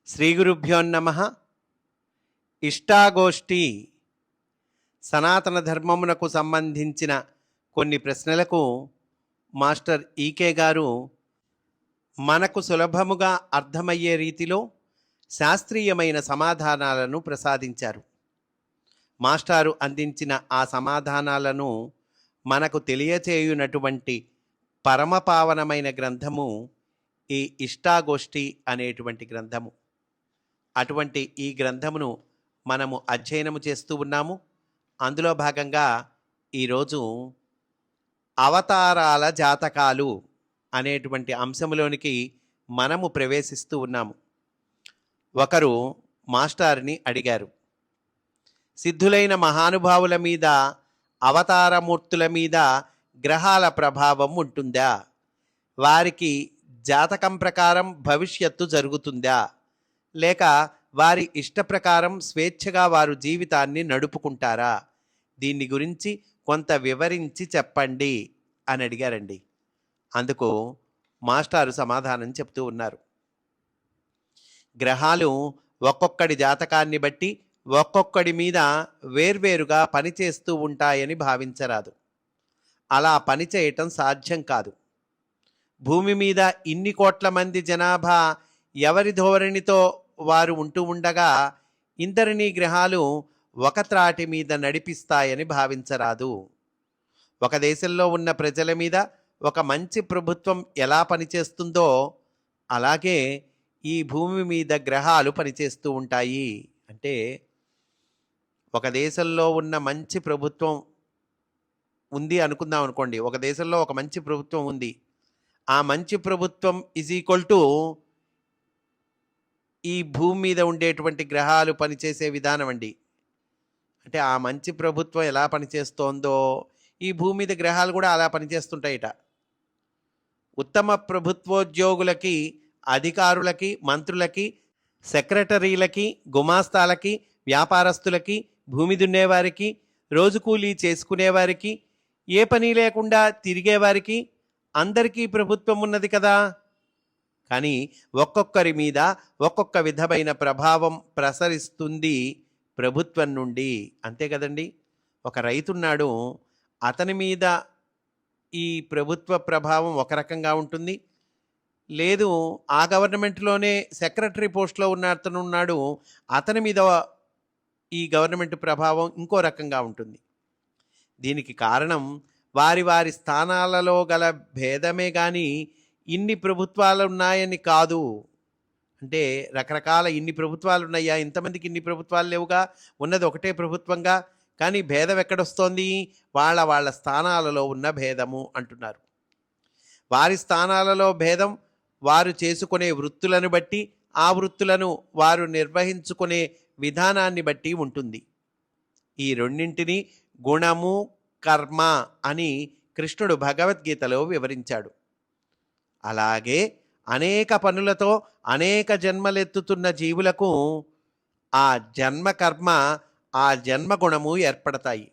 శ్రీగురుభ్యోన్నమః. ఇష్టాగోష్ఠి సనాతన ధర్మమునకు సంబంధించిన కొన్ని ప్రశ్నలకు మాస్టర్ ఈకే గారు మనకు సులభముగా అర్థమయ్యే రీతిలో శాస్త్రీయమైన సమాధానాలను ప్రసాదించారు. మాస్టారు అందించిన ఆ సమాధానాలను మనకు తెలియచేయునటువంటి పరమపావనమైన గ్రంథము ఈ ఇష్టాగోష్ఠి అనేటువంటి గ్రంథము. అటువంటి ఈ గ్రంథమును మనము అధ్యయనము చేస్తూ ఉన్నాము. అందులో భాగంగా ఈరోజు అవతారాల జాతకాలు అనేటువంటి అంశంలోనికి మనము ప్రవేశిస్తూ ఉన్నాము. ఒకరు మాస్టార్ని అడిగారు, సిద్ధులైన మహానుభావుల మీద, అవతారమూర్తుల మీద గ్రహాల ప్రభావం ఉంటుందా? వారికి జాతకం ప్రకారం భవిష్యత్తు జరుగుతుందా? లేక వారి ఇష్ట ప్రకారం స్వేచ్ఛగా వారు జీవితాన్ని నడుపుకుంటారా? దీన్ని గురించి కొంత వివరించి చెప్పండి అని అడిగారండి. అందుకు మాస్టారు సమాధానం చెప్తూ ఉన్నారు. గ్రహాలు ఒక్కొక్కడి జాతకాన్ని బట్టి ఒక్కొక్కడి మీద వేర్వేరుగా పనిచేస్తూ ఉంటాయని భావించరాదు. అలా పనిచేయటం సాధ్యం కాదు. భూమి మీద ఇన్ని కోట్ల మంది జనాభా ఎవరి ధోరణితో వారు ఉంటూ ఉండగా ఇందరినీ గ్రహాలు ఒక త్రాటి మీద నడిపిస్తాయని భావించరాదు. ఒక దేశంలో ఉన్న ప్రజల మీద ఒక మంచి ప్రభుత్వం ఎలా పనిచేస్తుందో అలాగే ఈ భూమి మీద గ్రహాలు పనిచేస్తూ ఉంటాయి. అంటే ఒక దేశంలో ఉన్న మంచి ప్రభుత్వం ఉంది అనుకుందాం అనుకోండి. ఒక దేశంలో ఒక మంచి ప్రభుత్వం ఉంది. ఆ మంచి ప్రభుత్వం ఈజ్ ఈక్వల్ టు ఈ భూమి మీద ఉండేటువంటి గ్రహాలు పనిచేసే విధానం అండి. అంటే ఆ మంచి ప్రభుత్వం ఎలా పనిచేస్తోందో ఈ భూమి మీద గ్రహాలు కూడా అలా పనిచేస్తుంటాయిట. ఉత్తమ ప్రభుత్వోద్యోగులకి, అధికారులకి, మంత్రులకి, సెక్రటరీలకి, గుమాస్తాలకి, వ్యాపారస్తులకి, భూమి దున్నేవారికి, రోజు కూలీ చేసుకునేవారికి, ఏ పని లేకుండా తిరిగేవారికి అందరికీ ప్రభుత్వం ఉన్నది కదా. కానీ ఒక్కొక్కరి మీద ఒక్కొక్క విధమైన ప్రభావం ప్రసరిస్తుంది ప్రభుత్వం నుండి. అంతే కదండి. ఒక రైతున్నాడు, అతని మీద ఈ ప్రభుత్వ ప్రభావం ఒక రకంగా ఉంటుంది. లేదు, ఆ గవర్నమెంట్లోనే సెక్రటరీ పోస్ట్లో ఉన్న అతను ఉన్నాడు, అతని మీద ఈ గవర్నమెంట్ ప్రభావం ఇంకో రకంగా ఉంటుంది. దీనికి కారణం వారి వారి స్థానాలలో గల భేదమే కానీ ఇన్ని ప్రభుత్వాలు ఉన్నాయని కాదు. అంటే రకరకాల ఇన్ని ప్రభుత్వాలు ఉన్నాయా, ఇంతమందికి ఇన్ని ప్రభుత్వాలు లేవుగా, ఉన్నది ఒకటే ప్రభుత్వంగా. కానీ భేదం ఎక్కడొస్తోంది? వాళ్ళ వాళ్ళ స్థానాలలో ఉన్న భేదము అంటున్నారు. వారి స్థానాలలో భేదం వారు చేసుకునే వృత్తులను బట్టి, ఆ వృత్తులను వారు నిర్వహించుకునే విధానాన్ని బట్టి ఉంటుంది. ఈ రెండింటిని గుణము, కర్మ అని కృష్ణుడు భగవద్గీతలో వివరించాడు. అలాగే అనేక పనులతో అనేక జన్మలెత్తుతున్న జీవులకు ఆ జన్మ కర్మ, ఆ జన్మ గుణము ఏర్పడతాయి.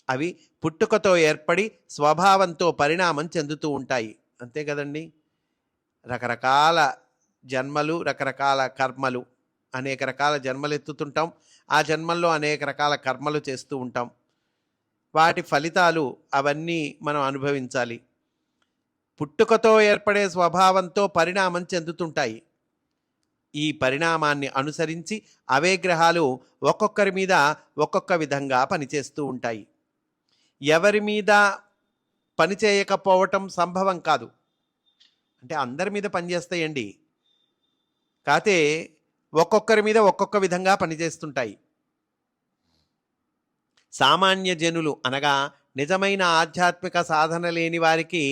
అవి పుట్టుకతో ఏర్పడి స్వభావంతో పరిణామం చెందుతూ ఉంటాయి. అంతే కదండి. రకరకాల జన్మలు, రకరకాల కర్మలు, అనేక రకాల జన్మలు ఎత్తుతుంటాం. ఆ జన్మల్లో అనేక రకాల కర్మలు చేస్తూ ఉంటాం. వాటి ఫలితాలు అవన్నీ మనం అనుభవించాలి. పుట్టుకతో ఏర్పడే స్వభావంతో పరిణామం చెందుతుంటాయి. ఈ పరిణామాన్ని అనుసరించి అవే గ్రహాలు ఒక్కొక్కరి మీద ఒక్కొక్క విధంగా పనిచేస్తూ ఉంటాయి. ఎవరి మీద పనిచేయకపోవటం సంభవం కాదు. అంటే అందరి మీద పనిచేస్తాయండి, కాతే ఒక్కొక్కరి మీద ఒక్కొక్క విధంగా పనిచేస్తుంటాయి. సామాన్య జనులు అనగా నిజమైన ఆధ్యాత్మిక సాధన లేని వారికి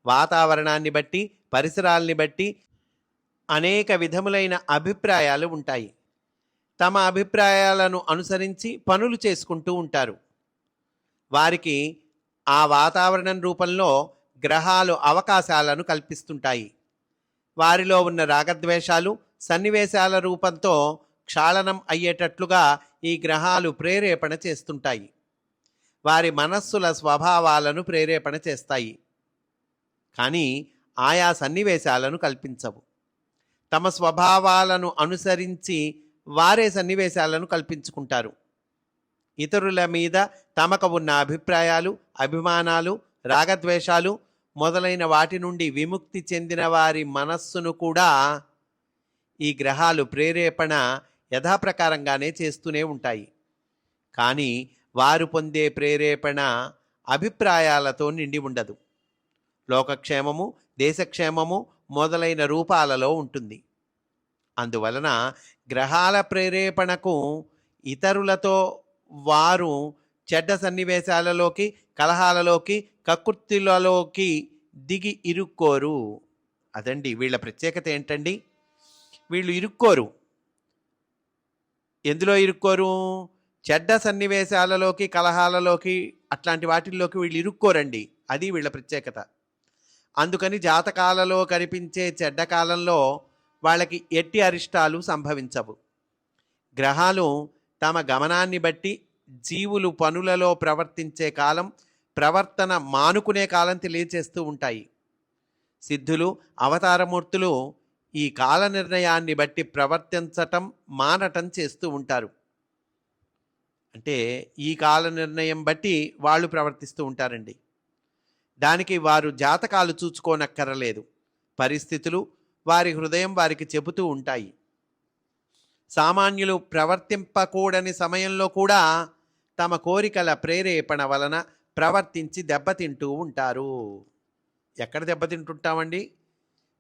వాతావరణాన్ని బట్టి, పరిసరాల్ని బట్టి అనేక విధములైన అభిప్రాయాలు ఉంటాయి. తమ అభిప్రాయాలను అనుసరించి పనులు చేసుకుంటూ ఉంటారు. వారికి ఆ వాతావరణం రూపంలో గ్రహాలు అవకాశాలను కల్పిస్తుంటాయి. వారిలో ఉన్న రాగద్వేషాలు సన్నివేశాల రూపంతో క్షాళనం అయ్యేటట్లుగా ఈ గ్రహాలు ప్రేరేపణ చేస్తుంటాయి. వారి మనస్సుల స్వభావాలను ప్రేరేపణ చేస్తాయి, కానీ ఆయా సన్నివేశాలను కల్పించవు. తమ స్వభావాలను అనుసరించి వారే సన్నివేశాలను కల్పించుకుంటారు. ఇతరుల మీద తమకు ఉన్న అభిప్రాయాలు, అభిమానాలు, రాగద్వేషాలు మొదలైన వాటి నుండి విముక్తి చెందిన వారి మనస్సును కూడా ఈ గ్రహాలు ప్రేరేపణ యథాప్రకారంగానే చేస్తూనే ఉంటాయి. కానీ వారు పొందే ప్రేరేపణ అభిప్రాయాలతో నిండి ఉండదు. లోకక్షేమము, దేశక్షేమము మొదలైన రూపాలలో ఉంటుంది. అందువలన గ్రహాల ప్రేరేపణకు ఇతరులతో వారు చెడ్డ సన్నివేశాలలోకి, కలహాలలోకి, కక్కుర్తిలలోకి దిగి ఇరుక్కోరు. అదండి వీళ్ళ ప్రత్యేకత ఏంటండి? వీళ్ళు ఇరుక్కోరు. ఎందులో ఇరుక్కోరు? చెడ్డ సన్నివేశాలలోకి, కలహాలలోకి, అట్లాంటి వాటిల్లోకి వీళ్ళు ఇరుక్కోరండి. అది వీళ్ళ ప్రత్యేకత. అందుకని జాతకాలలో కనిపించే చెడ్డ కాలంలో వాళ్ళకి ఎట్టి అరిష్టాలు సంభవించవు. గ్రహాలు తమ గమనాన్ని బట్టి జీవులు పనులలో ప్రవర్తించే కాలం, ప్రవర్తన మానుకునే కాలం తెలియచేస్తూ ఉంటాయి. సిద్ధులు, అవతారమూర్తులు ఈ కాల నిర్ణయాన్ని బట్టి ప్రవర్తించటం మానటం చేస్తూ ఉంటారు. అంటే ఈ కాల నిర్ణయం బట్టి వాళ్ళు ప్రవర్తిస్తూ ఉంటారండి. దానికి వారు జాతకాలు చూసుకోనక్కరలేదు. పరిస్థితులు వారి హృదయం వారికి చెబుతూ ఉంటాయి. సామాన్యులు ప్రవర్తింపకూడని సమయంలో కూడా తమ కోరికల ప్రేరేపణ వలన ప్రవర్తించి దెబ్బతింటూ ఉంటారు. ఎక్కడ దెబ్బతింటుంటామండి?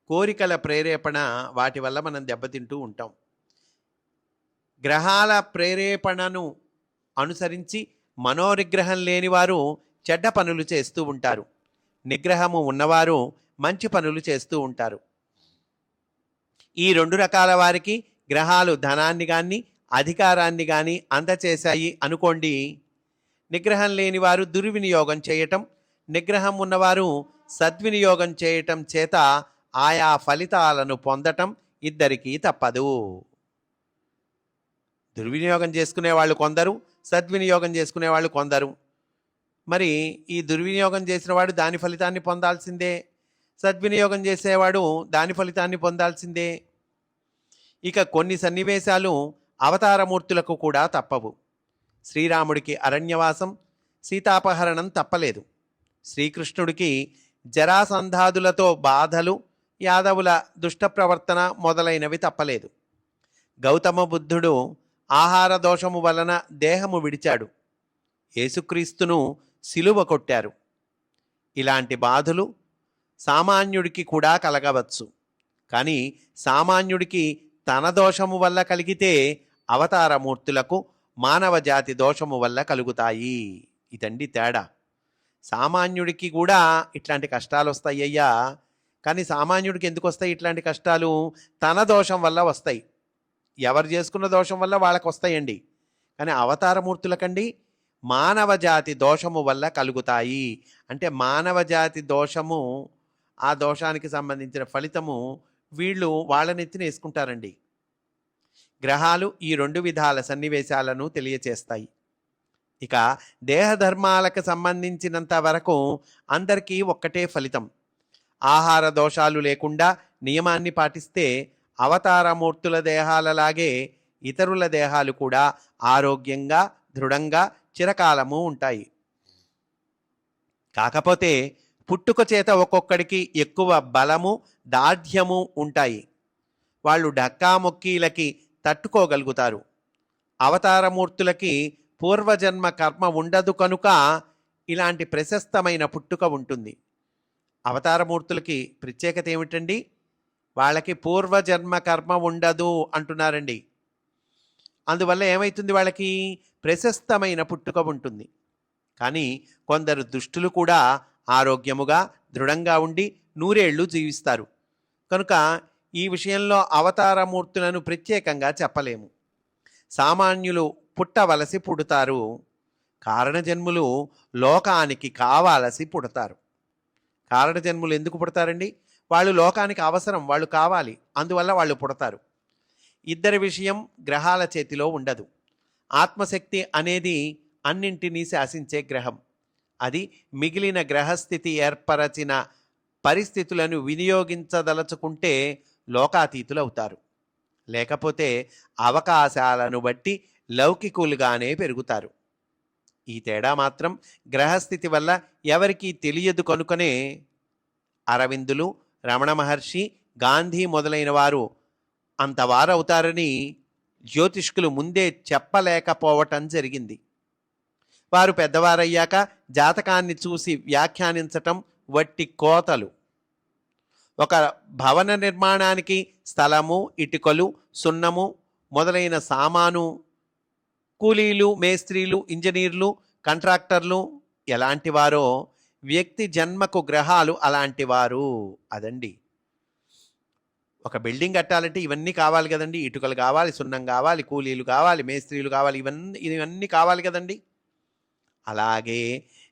కోరికల ప్రేరేపణ, వాటి వల్ల మనం దెబ్బతింటూ ఉంటాం. గ్రహాల ప్రేరేపణను అనుసరించి మనోనిగ్రహం లేనివారు చెడ్డ పనులు చేస్తూ ఉంటారు. నిగ్రహము ఉన్నవారు మంచి పనులు చేస్తూ ఉంటారు. ఈ రెండు రకాల వారికి గ్రహాలు ధనాన్ని కానీ అధికారాన్ని కానీ అందచేశాయి అనుకోండి. నిగ్రహం లేని వారు దుర్వినియోగం చేయటం, నిగ్రహం ఉన్నవారు సద్వినియోగం చేయటం చేత ఆయా ఫలితాలను పొందటం ఇద్దరికీ తప్పదు. దుర్వినియోగం చేసుకునే వాళ్ళు కొందరు, సద్వినియోగం చేసుకునే వాళ్ళు కొందరు. మరి ఈ దుర్వినియోగం చేసినవాడు దాని ఫలితాన్ని పొందాల్సిందే, సద్వినియోగం చేసేవాడు దాని ఫలితాన్ని పొందాల్సిందే. ఇక కొన్ని సన్నివేశాలు అవతారమూర్తులకు కూడా తప్పవు. శ్రీరాముడికి అరణ్యవాసం, సీతాపహరణం తప్పలేదు. శ్రీకృష్ణుడికి జరాసంధాదులతో బాధలు, యాదవుల దుష్ట ప్రవర్తన మొదలైనవి తప్పలేదు. గౌతమ బుద్ధుడు ఆహార దోషము వలన దేహము విడిచాడు. యేసుక్రీస్తును సిలువ కొట్టారు. ఇలాంటి బాధలు సామాన్యుడికి కూడా కలగవచ్చు. కానీ సామాన్యుడికి తన దోషము వల్ల కలిగితే అవతారమూర్తులకు మానవ జాతి దోషము వల్ల కలుగుతాయి. ఇదండి తేడా. సామాన్యుడికి కూడా ఇట్లాంటి కష్టాలు వస్తాయ్యా. కానీ సామాన్యుడికి ఎందుకు వస్తాయి ఇట్లాంటి కష్టాలు? తన దోషం వల్ల వస్తాయి. ఎవరు చేసుకున్న దోషం వల్ల వాళ్ళకు వస్తాయండి. కానీ అవతారమూర్తులకండి మానవ జాతి దోషము వల్ల కలుగుతాయి. అంటే మానవ జాతి దోషము, ఆ దోషానికి సంబంధించిన ఫలితము వీళ్ళు వాళ్ళ నెత్తిన వేసుకుంటారండి. గ్రహాలు ఈ రెండు విధాల సన్నివేశాలను తెలియచేస్తాయి. ఇక దేహధర్మాలకు సంబంధించినంత వరకు అందరికీ ఒక్కటే ఫలితం. ఆహార దోషాలు లేకుండా నియమాన్ని పాటిస్తే అవతారమూర్తుల దేహాలలాగే ఇతరుల దేహాలు కూడా ఆరోగ్యంగా, దృఢంగా చిరకాలము ఉంటాయి. కాకపోతే పుట్టుక చేత ఒక్కొక్కడికి ఎక్కువ బలము, దార్ఢ్యము ఉంటాయి. వాళ్ళు డక్కామొక్కీలకి తట్టుకోగలుగుతారు. అవతారమూర్తులకి పూర్వజన్మ కర్మ ఉండదు కనుక ఇలాంటి ప్రశస్తమైన పుట్టుక ఉంటుంది. అవతారమూర్తులకి ప్రత్యేకత ఏమిటండి? వాళ్ళకి పూర్వజన్మ కర్మ ఉండదు అంటున్నారండి. అందువల్ల ఏమవుతుంది? వాళ్ళకి ప్రశస్తమైన పుట్టుక ఉంటుంది. కానీ కొందరు దుష్టులు కూడా ఆరోగ్యముగా, దృఢంగా ఉండి నూరేళ్లు జీవిస్తారు. కనుక ఈ విషయంలో అవతారమూర్తులను ప్రత్యేకంగా చెప్పలేము. సామాన్యులు పుట్టవలసి పుడతారు. కారణజన్ములు లోకానికి కావాలసి పుడతారు. కారణజన్ములు ఎందుకు పుడతారండి? వాళ్ళు లోకానికి అవసరం, వాళ్ళు కావాలి, అందువల్ల వాళ్ళు పుడతారు. ఇద్దరి విషయం గ్రహాల చేతిలో ఉండదు. ఆత్మశక్తి అనేది అన్నింటినీ శాసించే గ్రహం. అది మిగిలిన గ్రహస్థితి ఏర్పరచిన పరిస్థితులను వినియోగించదలుచుకుంటే లోకాతీతులవుతారు. లేకపోతే అవకాశాలను బట్టి లౌకికులుగానే పెరుగుతారు. ఈ తేడా మాత్రం గ్రహస్థితి వల్ల ఎవరికీ తెలియదు కనుకనే అరవిందులు, రమణ మహర్షి, గాంధీ మొదలైన వారు అంతవారవుతారని జ్యోతిష్కులు ముందే చెప్పలేకపోవటం జరిగింది. వారు పెద్దవారయ్యాక జాతకాన్ని చూసి వ్యాఖ్యానించటం వట్టి కోతలు. ఒక భవన నిర్మాణానికి స్థలము, ఇటుకలు, సున్నము మొదలైన సామాను, కూలీలు, మేస్త్రీలు, ఇంజనీర్లు, కాంట్రాక్టర్లు ఎలాంటి వారో వ్యక్తి జన్మకు గ్రహాలు అలాంటి వారు. అదండి, ఒక బిల్డింగ్ కట్టాలంటే ఇవన్నీ కావాలి కదండి. ఇటుకలు కావాలి, సున్నం కావాలి, కూలీలు కావాలి, మేస్త్రీలు కావాలి, ఇవన్నీ కావాలి కదండి. అలాగే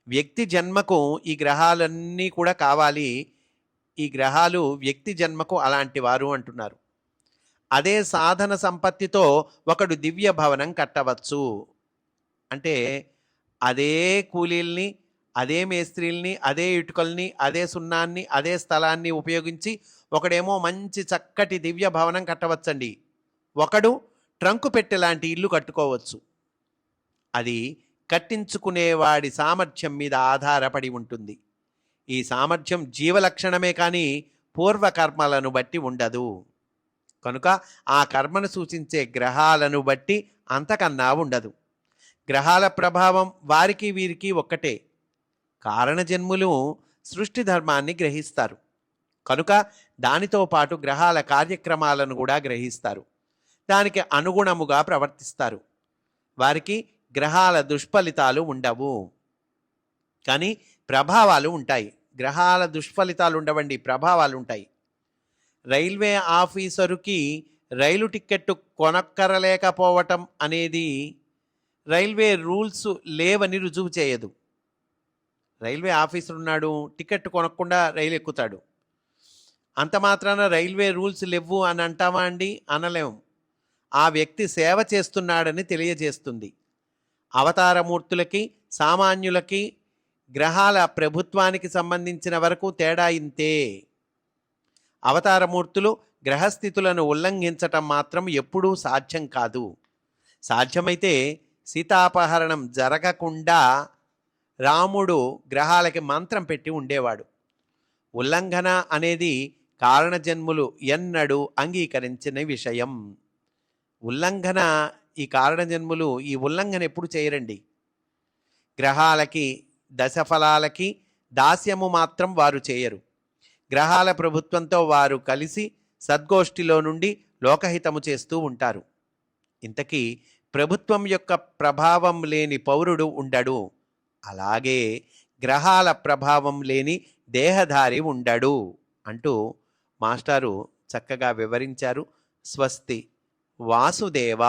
వ్యక్తి జన్మకు ఈ గ్రహాలన్నీ కూడా కావాలి. ఈ గ్రహాలు వ్యక్తి జన్మకు అలాంటి వారు అంటున్నారు. అదే సాధన సంపత్తితో ఒకడు దివ్య భవనం కట్టవచ్చు. అంటే అదే కూలీల్ని, అదే మేస్త్రీల్ని, అదే ఇటుకల్ని, అదే సున్నాన్ని, అదే స్థలాన్ని ఉపయోగించి ఒకడేమో మంచి చక్కటి దివ్య భవనం కట్టవచ్చండి. ఒకడు ట్రంకు పెట్టెలాంటి ఇల్లు కట్టుకోవచ్చు. అది కట్టించుకునేవాడి సామర్థ్యం మీద ఆధారపడి ఉంటుంది. ఈ సామర్థ్యం జీవలక్షణమే కానీ పూర్వకర్మలను బట్టి ఉండదు. కనుక ఆ కర్మను సూచించే గ్రహాలను బట్టి అంతకన్నా ఉండదు. గ్రహాల ప్రభావం వారికి వీరికి ఒక్కటే. కారణజన్ములు సృష్టి ధర్మాన్ని గ్రహిస్తారు కనుక దానితో పాటు గ్రహాల కార్యక్రమాలను కూడా గ్రహిస్తారు. దానికి అనుగుణముగా ప్రవర్తిస్తారు. వారికి గ్రహాల దుష్ఫలితాలు ఉండవు, కానీ ప్రభావాలు ఉంటాయి. గ్రహాల దుష్ఫలితాలు ఉండవండి, ప్రభావాలు ఉంటాయి. రైల్వే ఆఫీసరుకి రైలు టిక్కెట్టు కొనక్కరలేకపోవటం అనేది రైల్వే రూల్స్ లేవని రుజువు చేయదు. రైల్వే ఆఫీసర్ ఉన్నాడు, టికెట్ కొనకుండా రైలు ఎక్కుతాడు. అంత మాత్రాన రైల్వే రూల్స్ లేవు అని అంటామా అండి? అనలేము. ఆ వ్యక్తి సేవ చేస్తున్నాడని తెలియజేస్తుంది. అవతారమూర్తులకి, సామాన్యులకి, గ్రహాల ప్రభుత్వానికి సంబంధించిన వరకు తేడా ఇంతే. అవతారమూర్తులు గ్రహస్థితులను ఉల్లంఘించటం మాత్రం ఎప్పుడూ సాధ్యం కాదు. సాధ్యమైతే సీతాపహరణం జరగకుండా రాముడు గ్రహాలకి మంత్రం పెట్టి ఉండేవాడు. ఉల్లంఘన అనేది కారణజన్ములు ఎన్నడూ అంగీకరించిన విషయం. ఉల్లంఘన, ఈ కారణజన్ములు ఈ ఉల్లంఘన ఎప్పుడు చేయరండి. గ్రహాలకి, దశఫలాలకి దాస్యము మాత్రం వారు చేయరు. గ్రహాల ప్రభుత్వంతో వారు కలిసి సద్గోష్ఠిలో నుండి లోకహితము చేస్తూ ఉంటారు. ఇంతకీ ప్రభుత్వం యొక్క ప్రభావం లేని పౌరుడు ఉండడు. అలాగే గ్రహాల ప్రభావం లేని దేహధారి ఉండడు అంటూ మాస్టారు చక్కగా వివరించారు. స్వస్తి. వాసుదేవ.